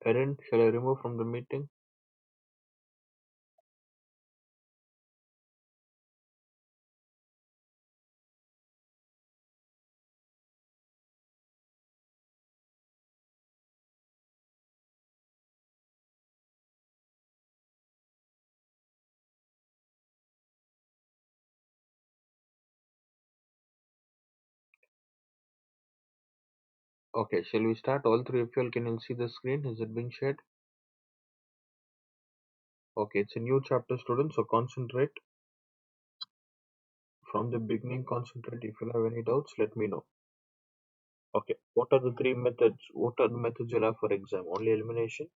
Erin, shall I remove from the meeting? Okay, shall we start? All three of you all can you see the screen? Is it being shared? Okay, it's a new chapter, students, so concentrate. From the beginning, concentrate. If you have any doubts, let me know. Okay, what are the three methods? What are the methods you'll have for exam? Only elimination?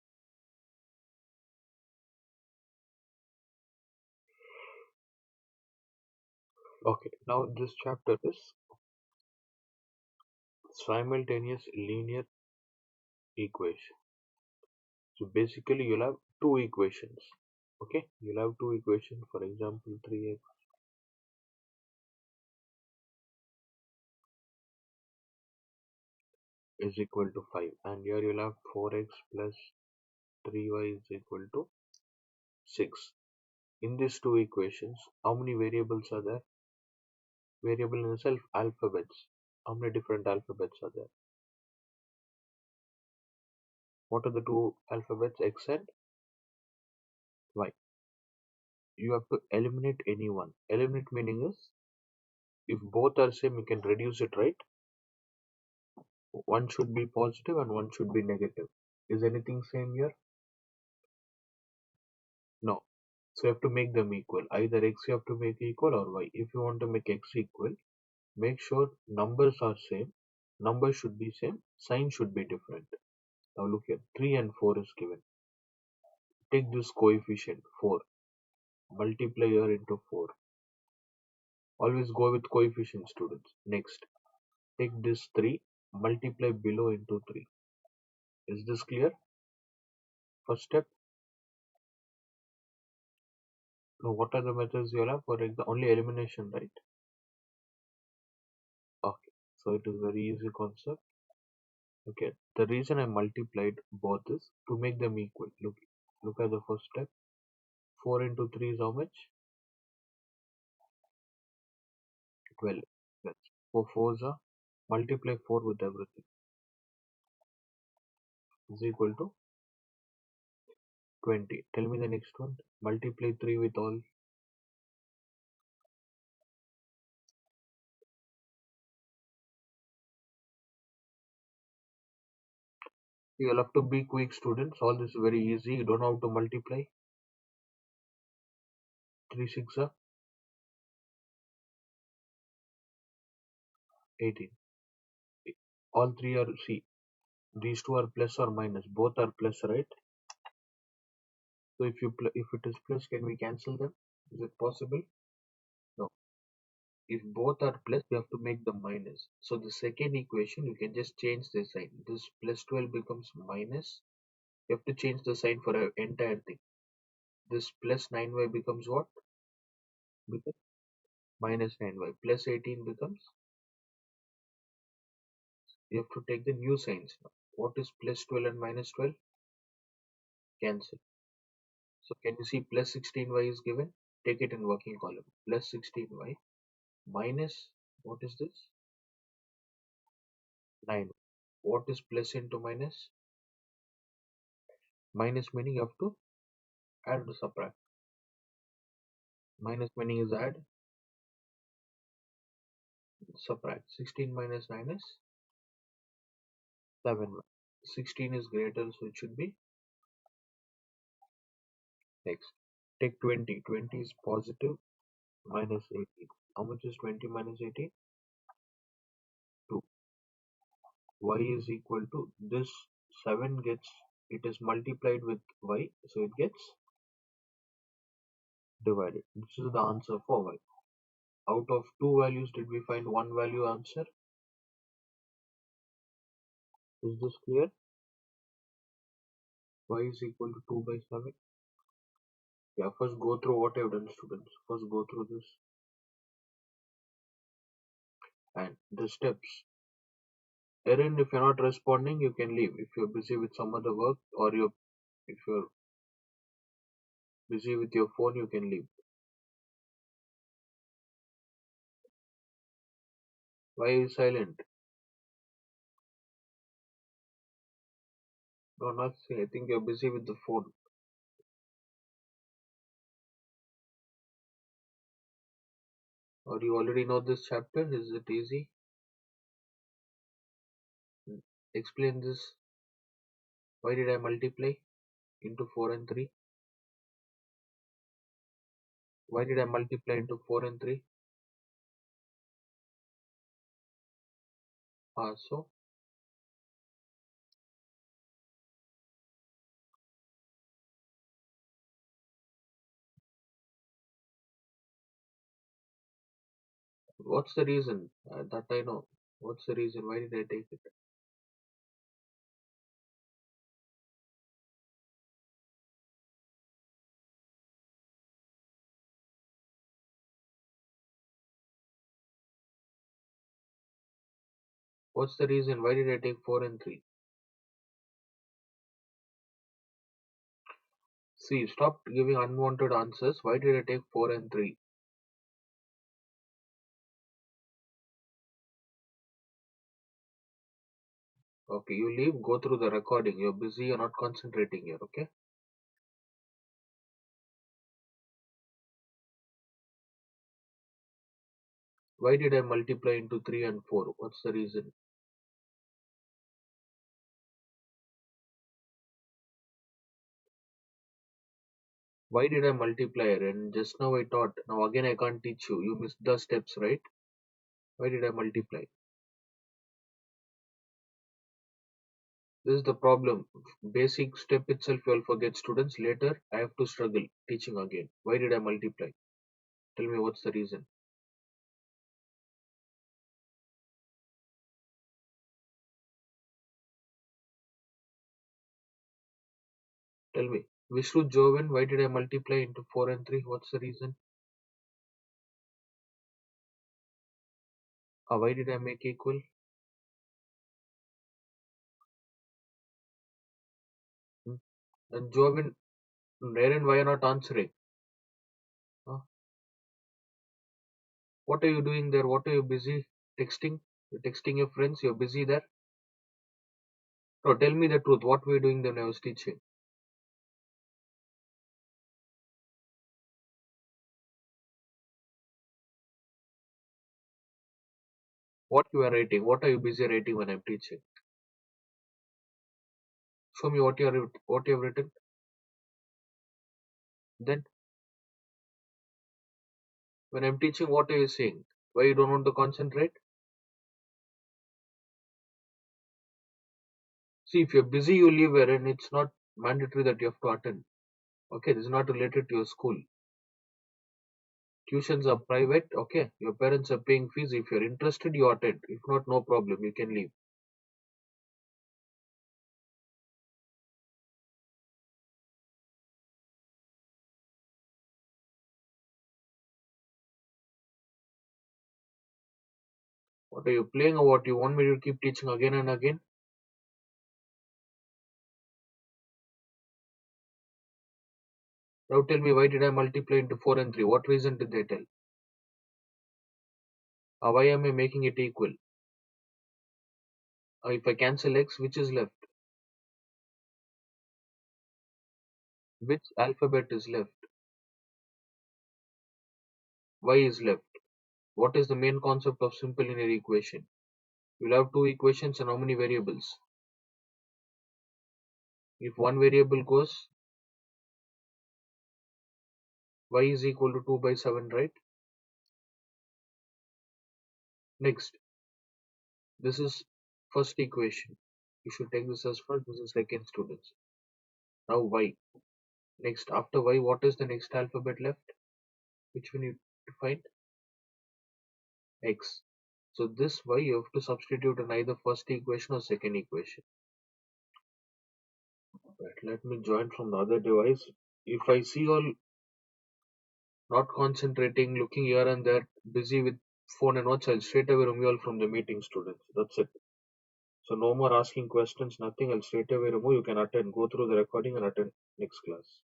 Okay, now this chapter is simultaneous linear equation. So basically, you'll have two equations. Okay, you'll have two equations. For example, 3x is equal to 5, and here you'll have 4x plus 3y is equal to 6. In these two equations, how many variables are there? Variable in itself, alphabets. How many different alphabets are there? What are the two alphabets? X and Y. You have to eliminate any one. Eliminate meaning is, if both are same, you can reduce it, right? One should be positive and one should be negative. Is anything same here? No. So you have to make them equal. Either x you have to make equal or y. If you want to make x equal, make sure numbers are same. Numbers should be same. Sign should be different. Now look here. 3 and 4 is given. Take this coefficient 4. Multiply here into 4. Always go with coefficient, students. Next, take this 3. Multiply below into 3. Is this clear? First step. Now what are the methods you have for only elimination, right? Okay. So it is very easy concept. Okay. The reason I multiplied both is to make them equal. Look at the first step. 4 into 3 is how much? 12. Yes. 4 fours are, multiply 4 with everything is equal to 20. Tell me the next one. Multiply 3 with all. You'll have to be quick, students. All this is very easy. You don't know how to multiply. 3 6 are 18. All three are, see, these two are plus or minus. Both are plus, right? So if it is plus, can we cancel them? Is it possible? No. If both are plus, we have to make them minus. So the second equation, you can just change the sign. This plus 12 becomes minus. You have to change the sign for an entire thing. This plus 9y becomes what? Becomes minus 9y. Plus 18 becomes, you have to take the new signs now. What is plus 12 and minus 12? Cancel. So can you see plus 16y is given? Take it in working column. Plus 16y minus, what is this? 9. What is plus into minus? Minus meaning you have to add or subtract. Minus meaning is add, subtract. 16 minus 9 is 7. 16 is greater, so it should be next. Take 20. 20 is positive minus 18. How much is 20 minus 18? 2. Y is equal to this 7 gets, it is multiplied with y, so it gets divided. This is the answer for y. Out of two values, did we find one value answer? Is this clear? Y is equal to 2 by 7. Yeah, first go through what I've done, students. First go through this and the steps. Erin, if you're not responding, you can leave. If you're busy with some other work, or if you're busy with your phone, you can leave. Why are you silent? No, nothing. I think you're busy with the phone. Or you already know this chapter? Is it easy? Hmm. Explain this. Why did I multiply into 4 and 3? Why did I multiply into 4 and 3? So what's the reason? That I know. What's the reason? Why did I take it? What's the reason? Why did I take 4 and 3? See, stop giving unwanted answers. Why did I take 4 and 3? Okay, you leave, go through the recording. You're busy, you're not concentrating here, okay? Why did I multiply into 3 and 4? What's the reason? Why did I multiply? And just now I taught. Now again I can't teach you. You missed the steps, right? Why did I multiply? This is the problem. Basic step itself you'll forget, students. Later I have to struggle teaching again. Why did I multiply? Tell me what's the reason. Tell me. Vishnu Jovan, why did I multiply into 4 and 3? What's the reason? Why did I make equal? Hmm. And Jovan, Naren, why are not answering? Huh? What are you doing there? What are you busy texting? You're texting your friends? You're busy there? No, tell me the truth. What were you doing when I was teaching? What you are writing? What are you busy writing when I'm teaching? Show me what you have written. Then when I'm teaching, what are you saying? Why you don't want to concentrate? See, if you're busy, you leave here, and it's not mandatory that you have to attend. Okay, this is not related to your school. Tuitions are private. Okay, your parents are paying fees. If you're interested, you attend. If not, no problem. You can leave. What are you playing, or what you want me to keep teaching again and again? Now tell me, why did I multiply into 4 and 3? What reason did they tell? Why am I making it equal? If I cancel x, which is left? Which alphabet is left? Y is left. What is the main concept of simple linear equation? You'll have two equations and how many variables? If one variable goes, y is equal to 2 by 7, right? Next, this is first equation. You should take this as first, this is second, students. Now y. Next, after y, what is the next alphabet left? Which we need to find? X. So this y you have to substitute in either first equation or second equation. Right, let me join from the other device. If I see all not concentrating, looking here and there, busy with phone and watch, I'll straight away remove you all from the meeting, students. That's it. So no more asking questions, nothing. I'll straight away remove. You can attend, go through the recording and attend next class.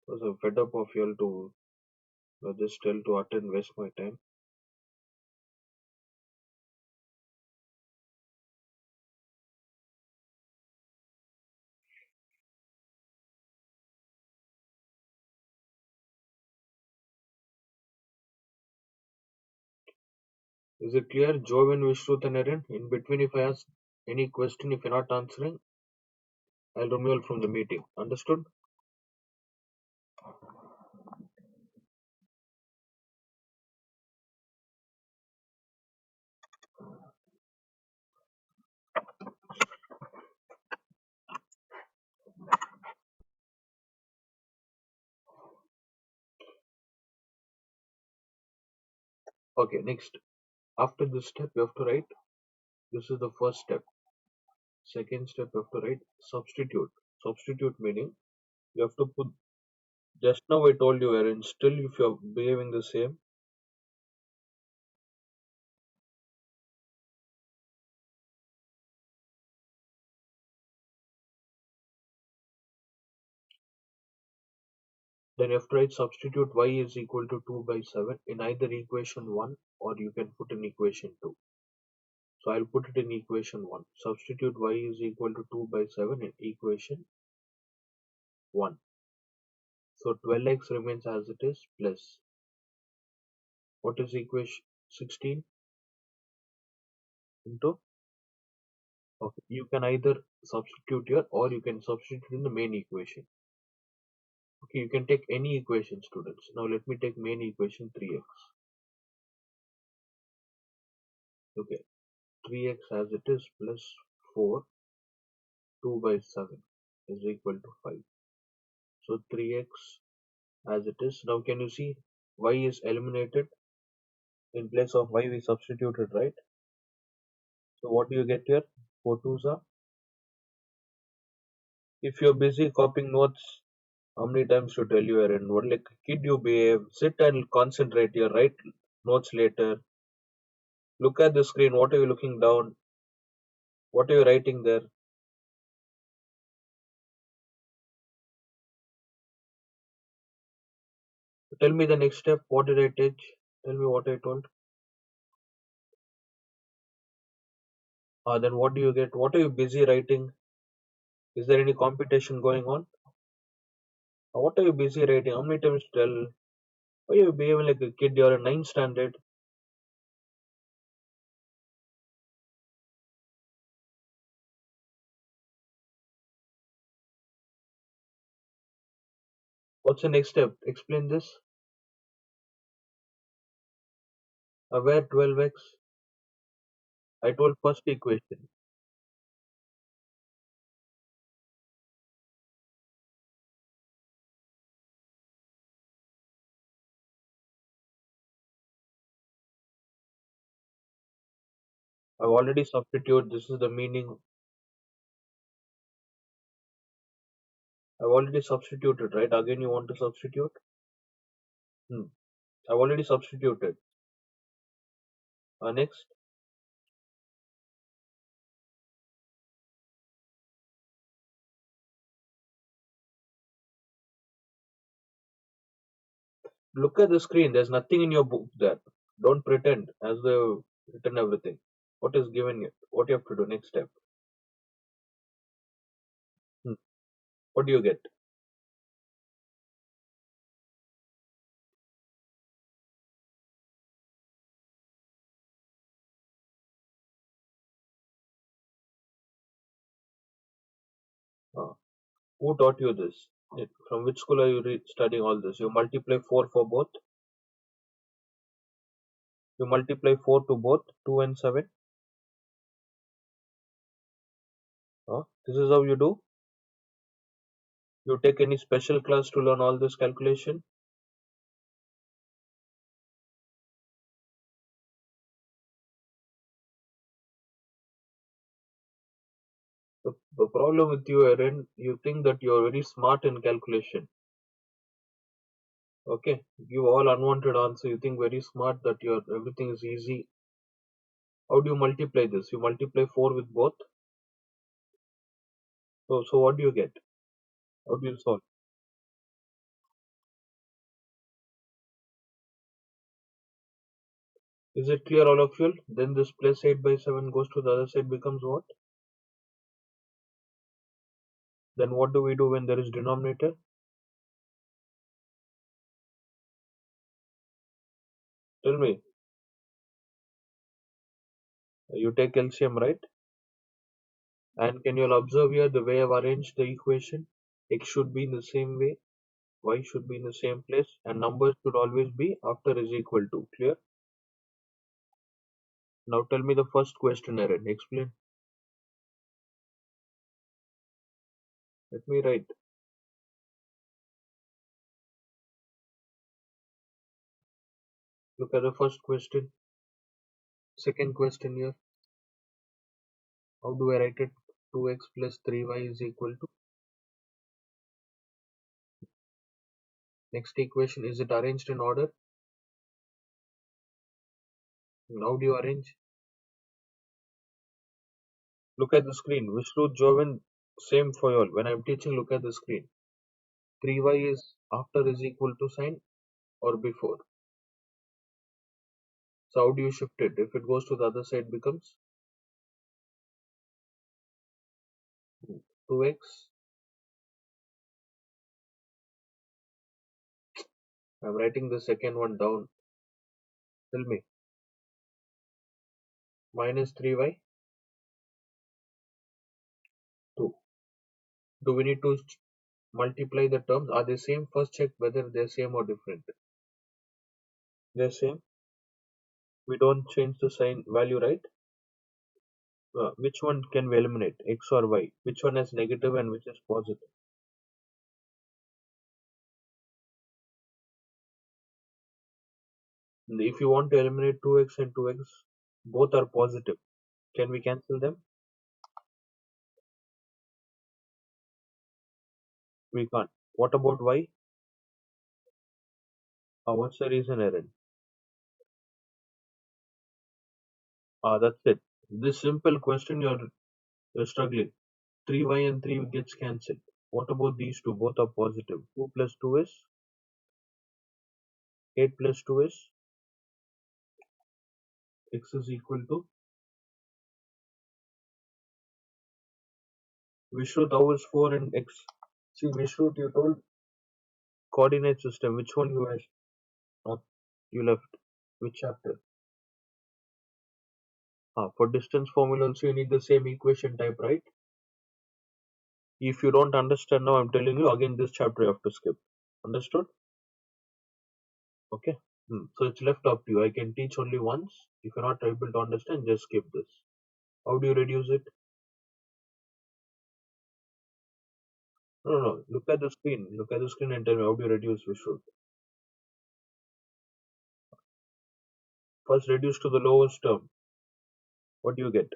Because I'm fed up of you all to just tell to attend, waste my time. Is it clear? Joven, Vishruth and Erin? In between, if I ask any question, if you're not answering, I'll remove you from the meeting. Understood? Okay, next. After this step, you have to write. This is the first step. Second step, you have to write substitute. Substitute meaning you have to put. Just now I told you, Erin, still if you're behaving the same, then you have to write substitute y is equal to 2 by 7 in either equation 1 or you can put in equation 2. So I'll put it in equation 1. Substitute y is equal to 2 by 7 in equation 1. So 12x remains as it is plus. What is equation 16 into? Okay, you can either substitute here or you can substitute in the main equation. Okay, you can take any equation, students. Now let me take main equation 3x. Okay, 3x as it is plus 4, 2 by 7 is equal to 5. So 3x as it is. Now can you see y is eliminated? In place of y we substituted, right? So what do you get here? 4 twos are. If you're busy copying notes, how many times to tell you, Aaron? What like kid you behave? Sit and concentrate here. Write notes later. Look at the screen. What are you looking down? What are you writing there? Tell me the next step. What did I teach? Tell me what I told. Then what do you get? What are you busy writing? Is there any competition going on? What are you busy writing? How many times to tell? Why are you behaving like a kid? You're a ninth standard. What's the next step? Explain this. Where 12x? I told first equation. I've already substituted. This is the meaning. I've already substituted, right? Again, you want to substitute? Hmm. I've already substituted. Next, look at the screen. There's nothing in your book there. Don't pretend as though you've written everything. What is given you? What you have to do? Next step. Hmm. What do you get? Uh, who taught you this? From which school are you studying all this? You multiply 4 for both. You multiply 4 to both 2 and 7. This is how you do. You take any special class to learn all this calculation. The problem with you, Aaron, you think that you're very smart in calculation. Okay, give all unwanted answer. You think very smart that your everything is easy. How do you multiply this? You multiply 4 with both. So what do you get? How do you solve? Is it clear, all of you? Then this plus 8 by 7 goes to the other side, becomes what? Then what do we do when there is denominator? Tell me. You take LCM, right? And can you all observe here the way I've arranged the equation? X should be in the same way, Y should be in the same place, and numbers should always be after is equal to. Clear? Now tell me the first question, Aaron. Explain. Let me write. Look at the first question. Second question here. How do I write it? 2x plus 3y is equal to. Next equation, is it arranged in order? How do you arrange? Look at the screen. Vishnu, Jovan, same for you all. When I'm teaching, look at the screen. 3y is after is equal to sign or before. So how do you shift it? If it goes to the other side, becomes 2x. I'm writing the second one down. Tell me. Minus 3y, 2. Do we need to multiply the terms? Are they same? First check whether they're same or different. They're same. We don't change the sign value, right? Which one can we eliminate? X or y? Which one is negative and which is positive? If you want to eliminate 2x and 2x, both are positive. Can we cancel them? We can't. What about y? What's the reason, Aaron? That's it. This simple question you're struggling. 3y and 3 gets cancelled. What about these two? Both are positive. 2 plus 2 is 8 plus 2 is x is equal to. Vishrut, how is 4 and x? See, Vishrut, you told coordinate system. Which one you have? You left. Which chapter? For distance formula also you need the same equation type, right? If you don't understand now, I'm telling you again this chapter you have to skip. Understood? Okay. So it's left up to you. I can teach only once. If you're not able to understand, just skip this. How do you reduce it? No, no, no. Look at the screen. Look at the screen and tell me how do you reduce Vishnu? First reduce to the lowest term. What do you get?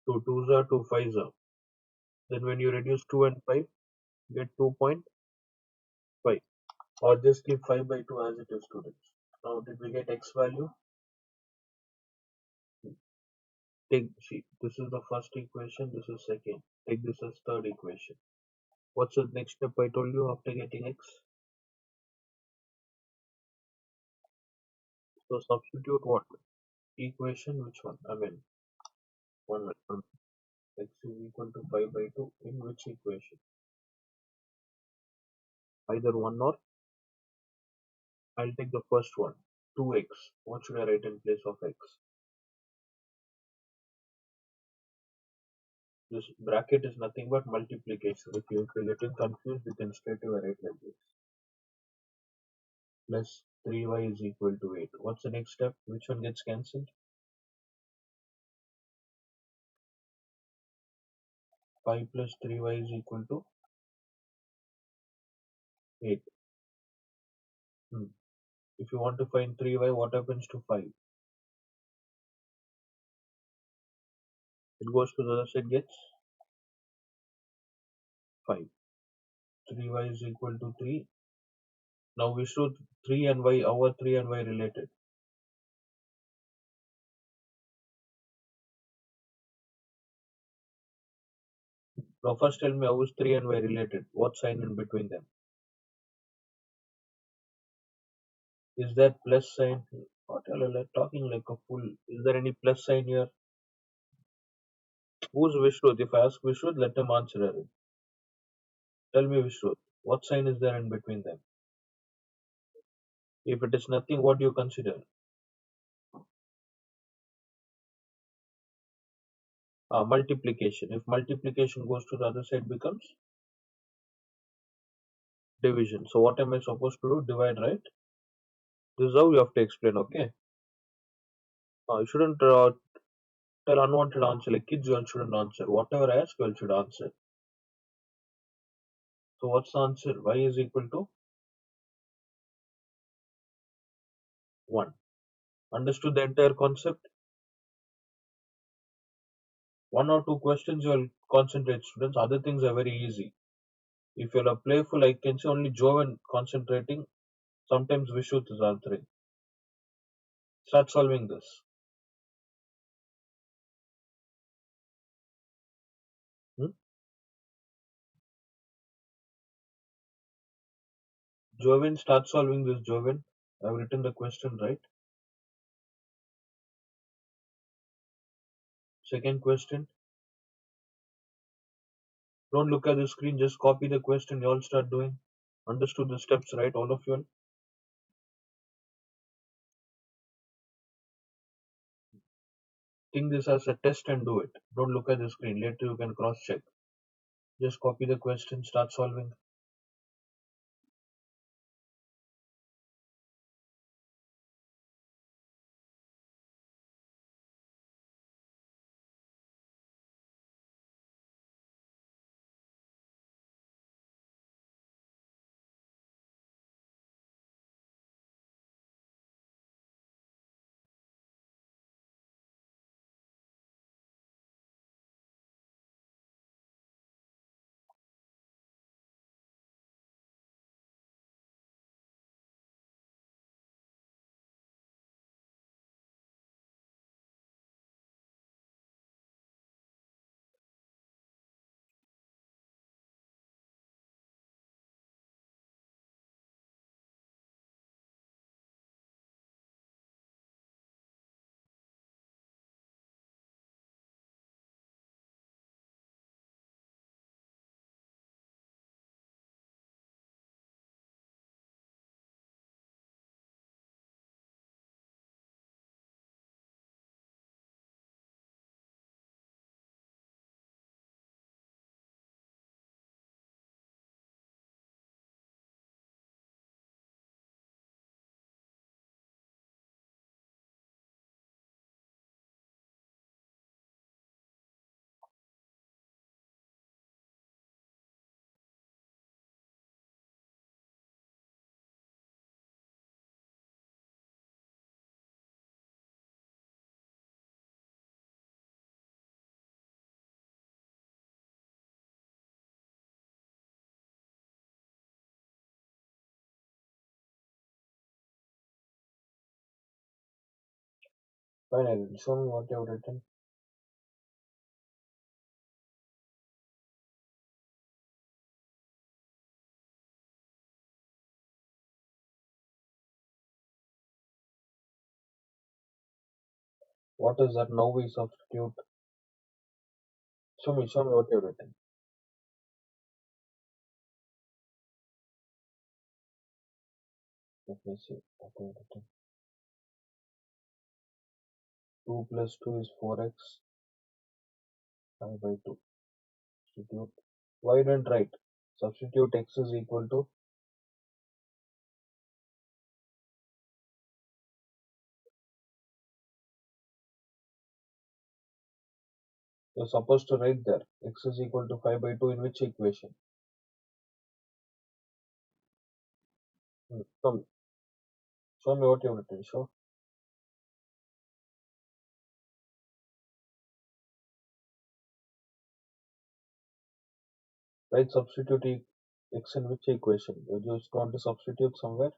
Two twos are two fives are. Then when you reduce 2 and 5, get 2.5. Or just keep 5 by 2 as it is, students. Now did we get x value? Take, see, this is the first equation, this is second. Take this as third equation. What's the next step I told you after getting x? So substitute what? Equation, which one? I mean, one. X is equal to 5 by 2 in which equation? Either one or I'll take the first one. 2x. What should I write in place of x? This bracket is nothing but multiplication. If you're getting confused, you can straight away write like this. Plus 3y is equal to 8. What's the next step? Which one gets cancelled? 5 plus 3y is equal to 8. If you want to find 3y, what happens to 5? It goes to the other side, gets 5. 3y is equal to 3. Now Vishnu, 3 and y, how are 3 and y related? Now first tell me how is 3 and y related? What sign in between them? Is there plus sign? What are you like talking like a fool? Is there any plus sign here? Who's Vishnu? If I ask Vishnu, let him answer it. Tell me Vishnu, what sign is there in between them? If it is nothing, what do you consider? Multiplication. If multiplication goes to the other side becomes division. So what am I supposed to do? Divide, right? This is how you have to explain, okay? You shouldn't tell unwanted answer. Like kids, you all shouldn't answer. Whatever I ask, you all should answer. So what's the answer? Y is equal to 1. Understood the entire concept? One or two questions you will concentrate, students. Other things are very easy. If you are playful, I can say only Jovan concentrating. Sometimes Vishut is answering. Start solving this. Hmm? Jovan, start solving this, Jovan. I've written the question right. Second question. Don't look at the screen, just copy the question. You all start doing. Understood the steps, right? All of you all. Think this as a test and do it. Don't look at the screen. Later you can cross check. Just copy the question, start solving. Fine, show me what you have written. What is that? Now we substitute. Show me what you have written. Let me see what you have written. 2 plus 2 is 4x, 5 by 2. Substitute. Why don't write? Substitute x is equal to. You're supposed to write there. X is equal to 5 by 2 in which equation? Show me what you have written. Show. Write substitute X in which equation? You just got to substitute somewhere.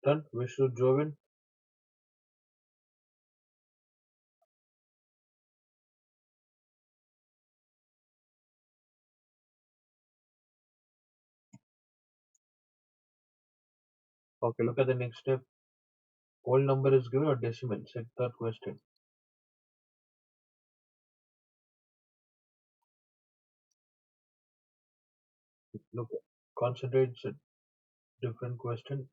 Done. Vishnu Jovin. Okay, look at the next step. Whole number is given or decimal? Set that question. Look, concentrate. It's a different question.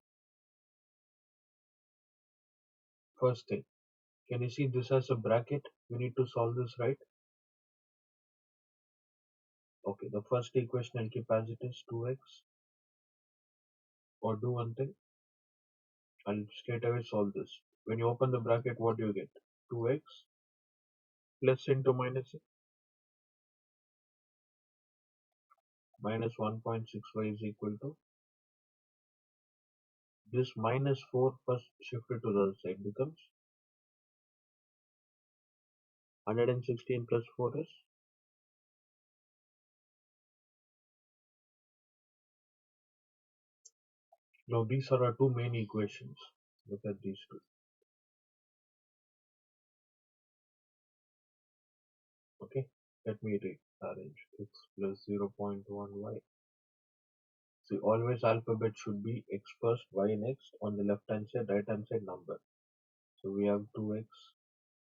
First thing, can you see this as a bracket? We need to solve this, right? Okay, the first equation I'll keep as it is 2x. Or do one thing, I'll straight away solve this. When you open the bracket, what do you get? 2x plus into minus 1.6y is equal to this minus 4 first shifted to the other side becomes 116 plus 4 is. Now these are our two main equations. Look at these two. Okay, let me rearrange. X plus 0.1y. See, always alphabet should be x first, y next. On the left hand side, right hand side number. So we have 2x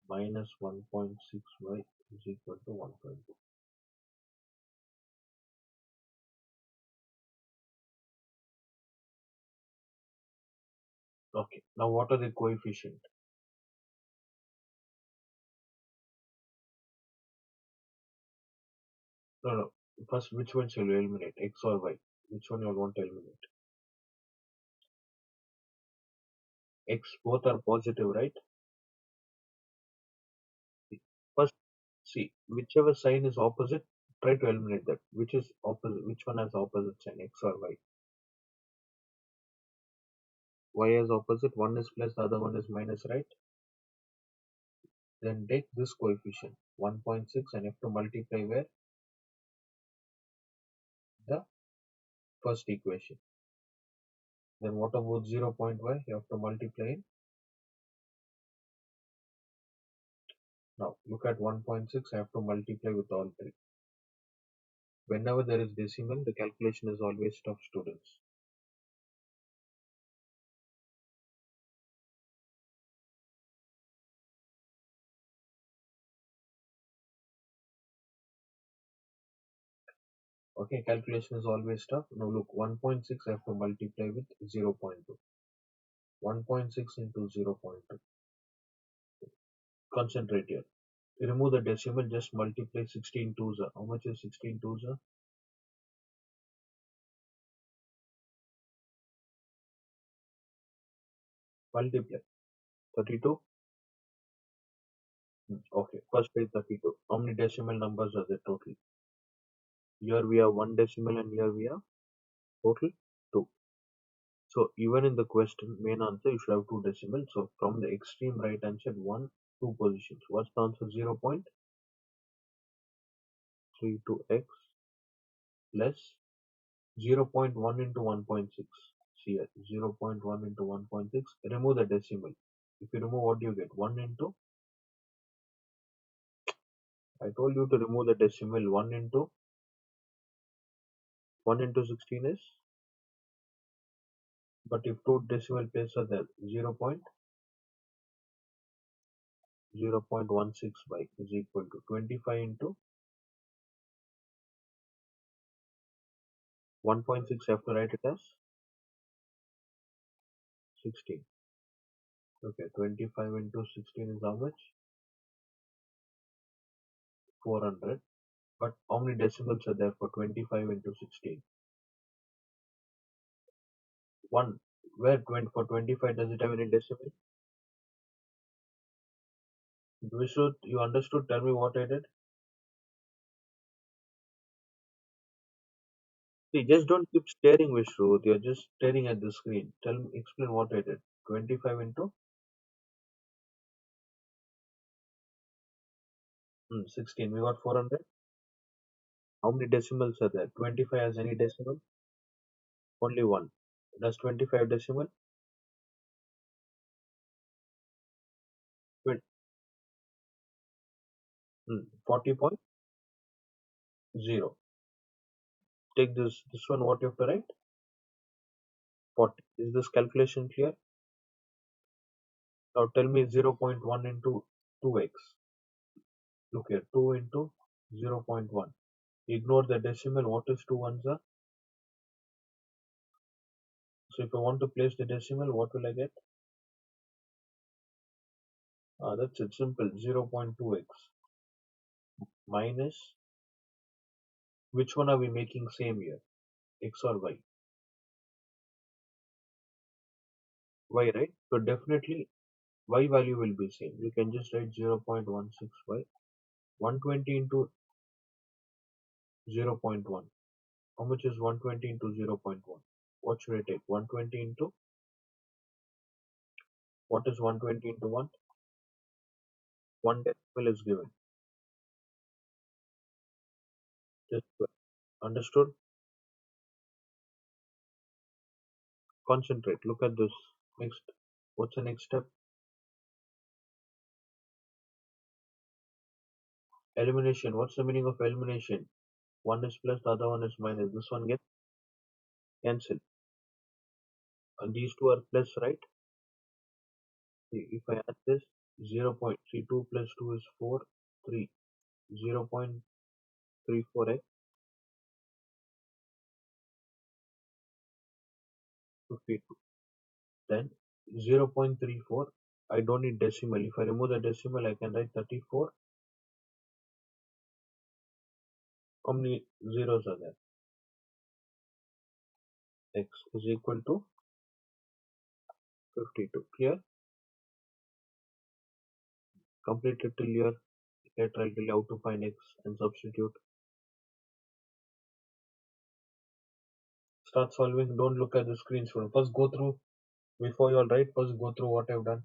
minus 1.6y is equal to 1.2. Okay, now what are the coefficient? No, no. First, which one shall you eliminate? X or y? Which one you want to eliminate? X, both are positive, right? First, see, whichever sign is opposite, try to eliminate that. Which is opposite? Which one has opposite sign? X or y? Y has opposite. One is plus, the other one is minus, right? Then take this coefficient 1.6 and you have to multiply where the first equation. Then what about 0.y? You have to multiply in. Now look at 1.6. I have to multiply with all three. Whenever there is decimal, the calculation is always tough, students. Okay, calculation is always tough. Now look, 1.6 I have to multiply with 0.2. 1.6 into 0.2. Concentrate here. Remove the decimal, just multiply 16 twos. How much is 16 twos? Multiply. 32? Okay, first page 32. How many decimal numbers are there total? Here we have one decimal and here we have total 2. So even in the question, main answer, you should have two decimals. So from the extreme right hand side, 1, 2 positions. What's the answer? 0.32x plus 0.1 into 1.6. See here, 0.1 into 1.6. Remove the decimal. If you remove, what do you get? 1 into I told you to remove the decimal. 1 into 16 is, but if two decimal places are there, 0.0.16 is equal to 25 into 1.6. I have to write it as 16. Okay, 25 into 16 is how much? 400. But how many decimals are there for 25 into 16? 1. Where 20, for 25 does it have any decimal? Vishnu, you understood? Tell me what I did. See, just don't keep staring, Vishnu. You're just staring at the screen. Tell me, explain what I did. 25 into 16. We got 400. How many decimals are there? 25 has any decimal? Only one. Does 25 decimal? 40.0. Take this one. What you have to write? 40. Is this calculation clear? Now tell me 0.1 into 2x. Look here, 2 into 0.1. Ignore the decimal. What is 2 ones are? So if I want to place the decimal, what will I get? That's it, simple. 0.2x minus, which one are we making same here? X or y? Y, right? So definitely y value will be same. You can just write 0.16y. 120 into 0.1. How much is 120 into 0.1? What should I take? 120 into, what is 120 into 1? 1 decimal is given. Just understood? Concentrate. Look at this. Next. What's the next step? Elimination. What's the meaning of elimination? One is plus, the other one is minus. This one gets cancelled. And these two are plus, right? See, if I add this, 0.32 plus 2 is 4, 3. 0.34x, 52. Then 0.34. I don't need decimal. If I remove the decimal, I can write 34. How many zeros are there? X is equal to 52. Clear? Complete it till here. Let try till how to find x and substitute. Start solving. Don't look at the screen. First go through, before you all write, first go through what I've done.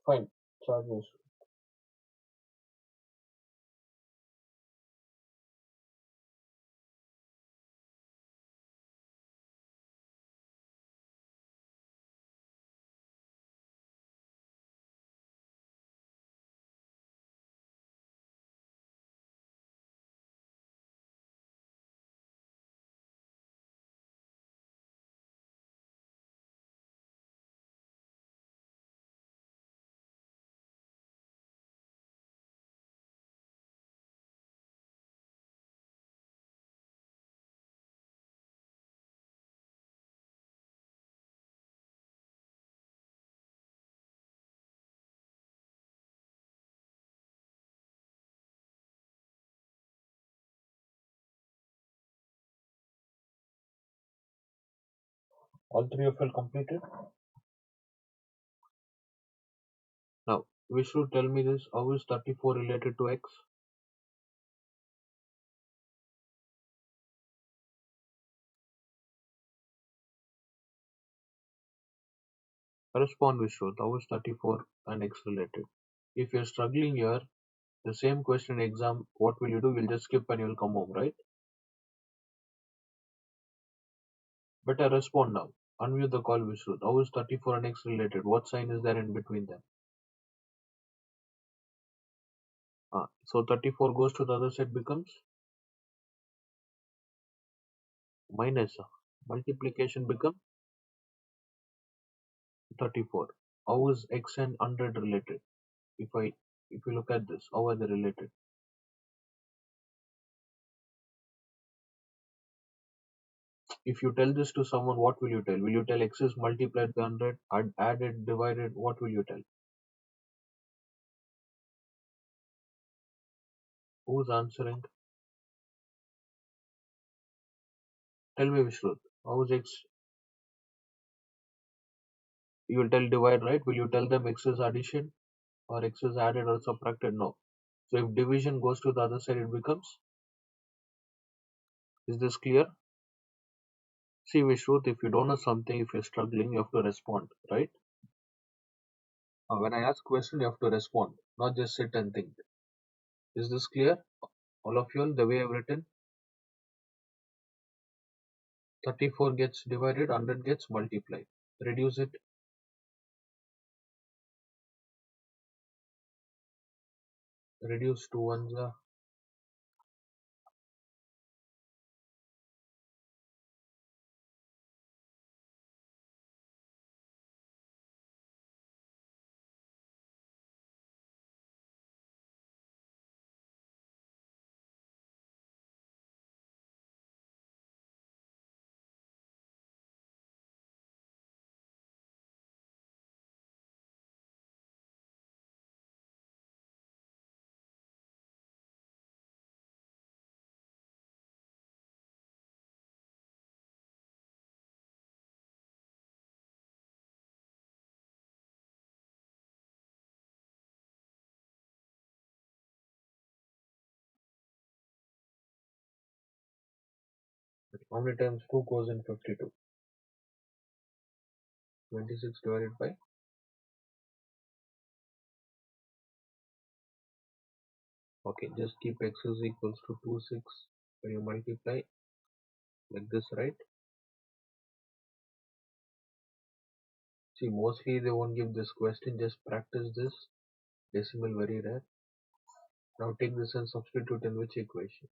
Fine. Charges. All three of you completed. Now, Vishnu, tell me this. How is 34 related to x? Respond, Vishnu. How is 34 and x related? If you're struggling here, the same question in exam, what will you do? You'll just skip and you'll come home, right? Better respond now. Unmute the call, Vishnu. How is 34 and x related? What sign is there in between them? So 34 goes to the other side becomes minus. Multiplication becomes 34. How is x and 100 related? If you look at this, how are they related? If you tell this to someone, what will you tell? Will you tell x is multiplied by 100, added, divided? What will you tell? Who's answering? Tell me, Vishnu. How is x? You will tell divide, right? Will you tell them x is addition or x is added or subtracted? No. So if division goes to the other side, it becomes. Is this clear? See, Vishnu, if you don't know something, if you're struggling, you have to respond, right? When I ask question, you have to respond, not just sit and think. Is this clear? All of you, all, the way I've written, 34 gets divided, 100 gets multiplied. Reduce it. Reduce to ones. How many times 2 goes in 52? 26 divided by. Okay, just keep x is equals to 2, 6 when you multiply like this, right? See, mostly they won't give this question, just practice this. Decimal very rare. Now take this and substitute in which equation?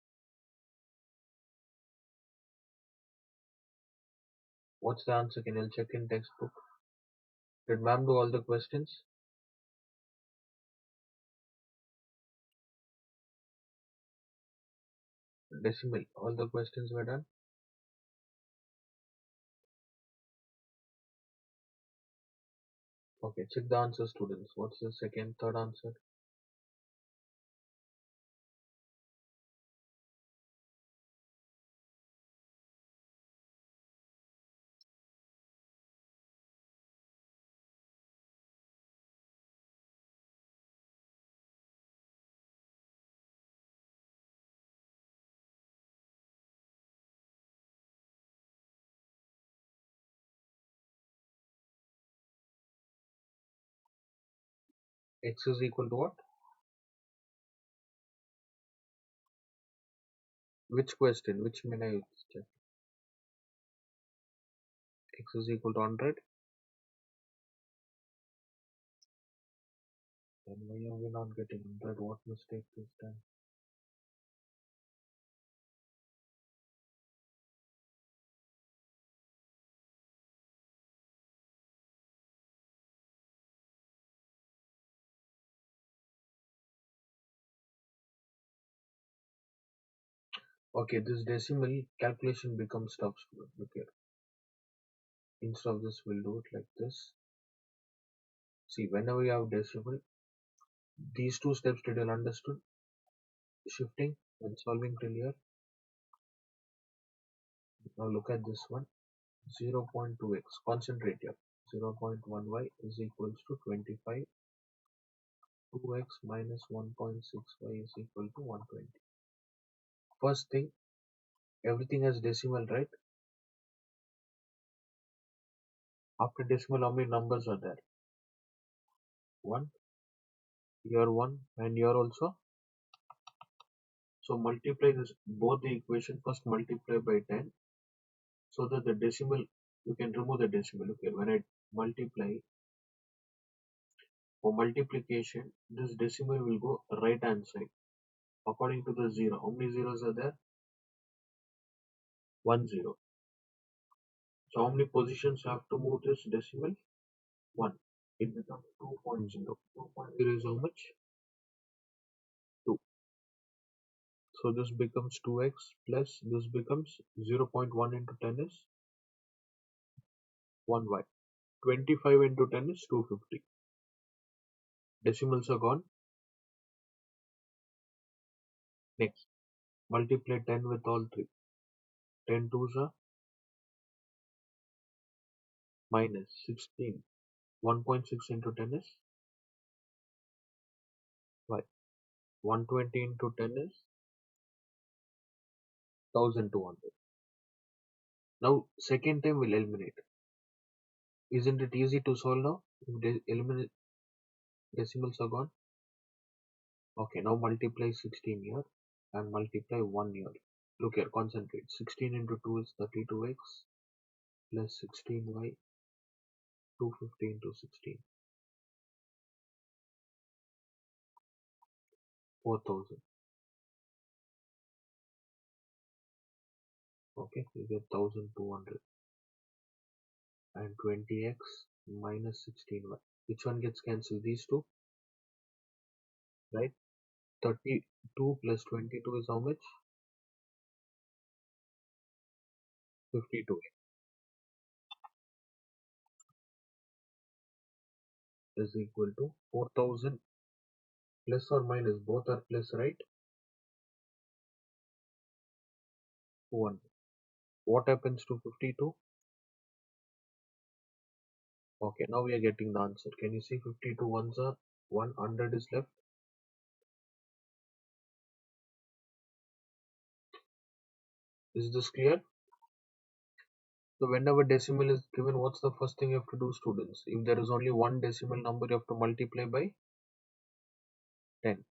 What's the answer? Can you check in textbook? Did ma'am do all the questions? Decimal, all the questions were done? Okay, check the answer, students. What's the second, third answer? X is equal to what? Which question? Which main I check? X is equal to 100. Then why are we not getting 100? What mistake is done? Okay, this decimal calculation becomes tough. Look here. Instead of this, we'll do it like this. See, whenever you have decimal, these two steps did you understood? Shifting and solving till here. Now look at this one. 0.2x. Concentrate here. 0.1y is equals to 25. 2x minus 1.6y is equal to 120. First thing, everything has decimal, right? After decimal, how many numbers are there? 1. Here 1 and here also. So multiply this both the equation. First multiply by 10 so that the decimal, you can remove the decimal. Okay, when I multiply, for multiplication, this decimal will go right hand side according to the 0. How many zeros are there? 1 0. So how many positions you have to move this decimal? 1. It becomes 2.0. 2.0 is how much? 2. So this becomes 2x plus this becomes 0.1 into 10 is 1y. 25 into 10 is 250. Decimals are gone. Next, multiply 10 with all three. 10 twos are minus 16. 1.6 into 10 is y. 120 into 10 is 1200. Now, second time we'll eliminate. Isn't it easy to solve now? If eliminate decimals are gone. Okay, now multiply 16 here and multiply 1 here. Look here, concentrate. 16 into 2 is 32x plus 16y. 250 into 16. 4000. Okay, you get 1200. And 20x minus 16y. Which one gets cancelled? These two, right? 32 plus 22 is how much? 52 is equal to 4000 plus or minus, both are plus, right? 200. What happens to 52? Okay, now we are getting the answer. Can you see 52 ones are 100 is left? Is this clear? So whenever decimal is given, what's the first thing you have to do, students? If there is only one decimal number, you have to multiply by 10.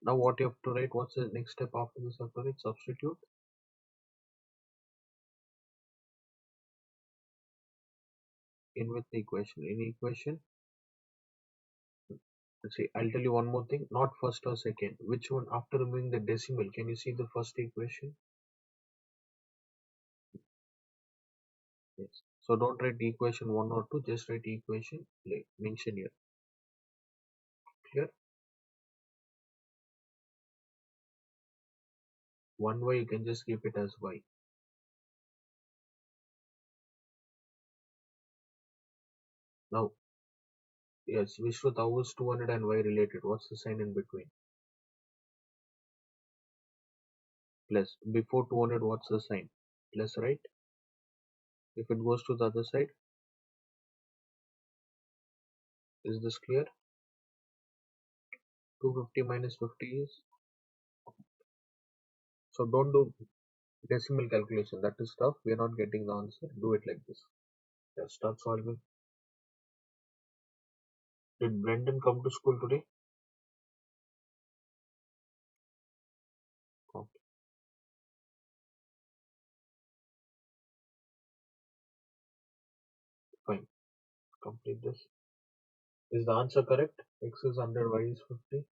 Now what you have to write? What's the next step after this? Have to write substitute in with the equation. In equation, let's see. I'll tell you one more thing. Not first or second. Which one after removing the decimal? Can you see the first equation? Yes. So don't write equation 1 or 2. Just write equation. Like mention here. Clear? 1y you can just keep it as y. Now, yes, Vishwat, how is 200 and y related? What's the sign in between? Plus. Before 200, what's the sign? Plus, right? If it goes to the other side, is this clear? 250 minus 50 is. So don't do decimal calculation. That is tough. We are not getting the answer. Do it like this. Yeah, start solving. Did Brendan come to school today? Okay, fine. Complete this. Is the answer correct? X is 100, Y is 50.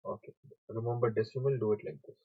Okay. Remember decimal, do it like this.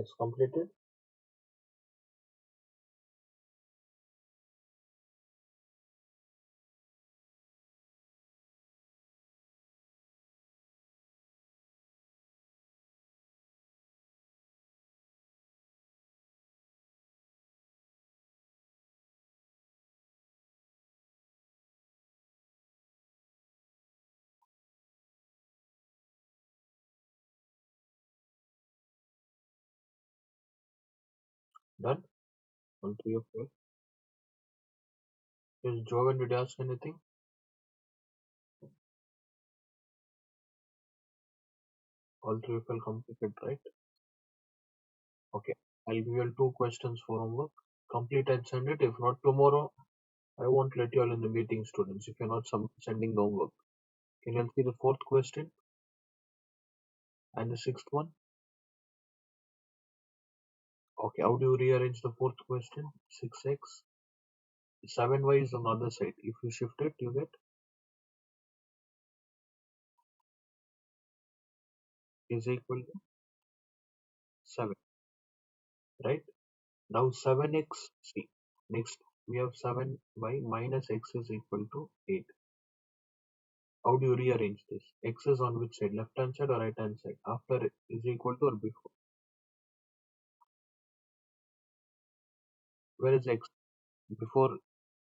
It's completed. Done. All three of you. Is Jovan, did you ask anything? All three of you completed, right? Okay. I'll give you all two questions for homework. Complete and send it. If not tomorrow, I won't let you all in the meeting, students, if you're not sending the homework. Can you all see the fourth question and the sixth one? Okay, how do you rearrange the fourth question? 6x, 7y is on the other side. If you shift it, you get is equal to 7, right? Now 7x, see, next we have 7y minus x is equal to 8. How do you rearrange this? X is on which side? Left hand side or right hand side? After it is equal to or before? Where is x? Before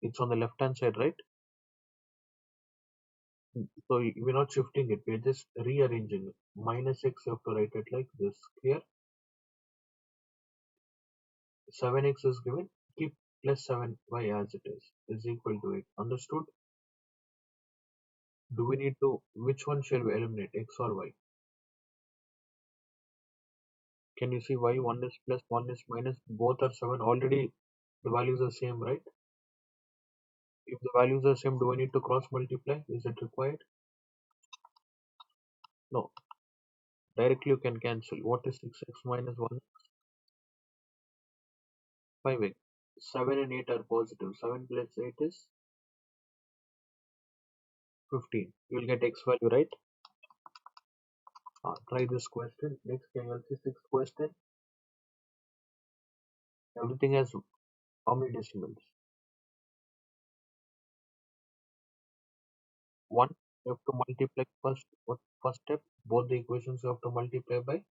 it's on the left hand side, right? So we're not shifting it, we're just rearranging it. Minus x, you have to write it like this. Clear? 7x is given, keep plus 7y as it is equal to 8. Understood? Do we need to, which one shall we eliminate, x or y? Can you see why one is plus, one is minus? Both are 7. Already the values are same, right? If the values are same, do I need to cross multiply? Is it required? No. Directly you can cancel. What is 6x minus 1? 5x. 7 and 8 are positive. 7 plus 8 is 15. You will get x value, right? Try this question. Next, can you see sixth question? Everything has how many decimals? 1. You have to multiply first. What first step? Both the equations you have to multiply by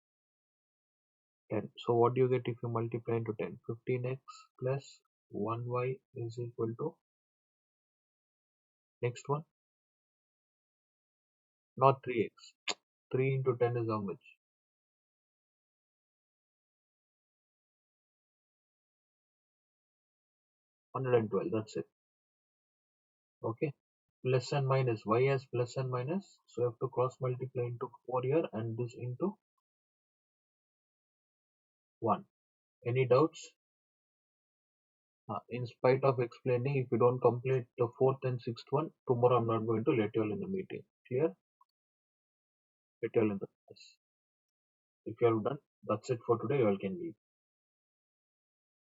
10. So what do you get if you multiply into 10? 15x plus 1y is equal to, next one, not 3x. 3 into 10 is how much? 112. That's it. Okay. Plus and minus. Y has plus and minus. So you have to cross multiply into 4 here and this into 1. Any doubts? In spite of explaining, if you don't complete the fourth and sixth one, tomorrow I'm not going to let you all in the meeting. Clear? Let you all in the class. If you have done, that's it for today. You all can leave.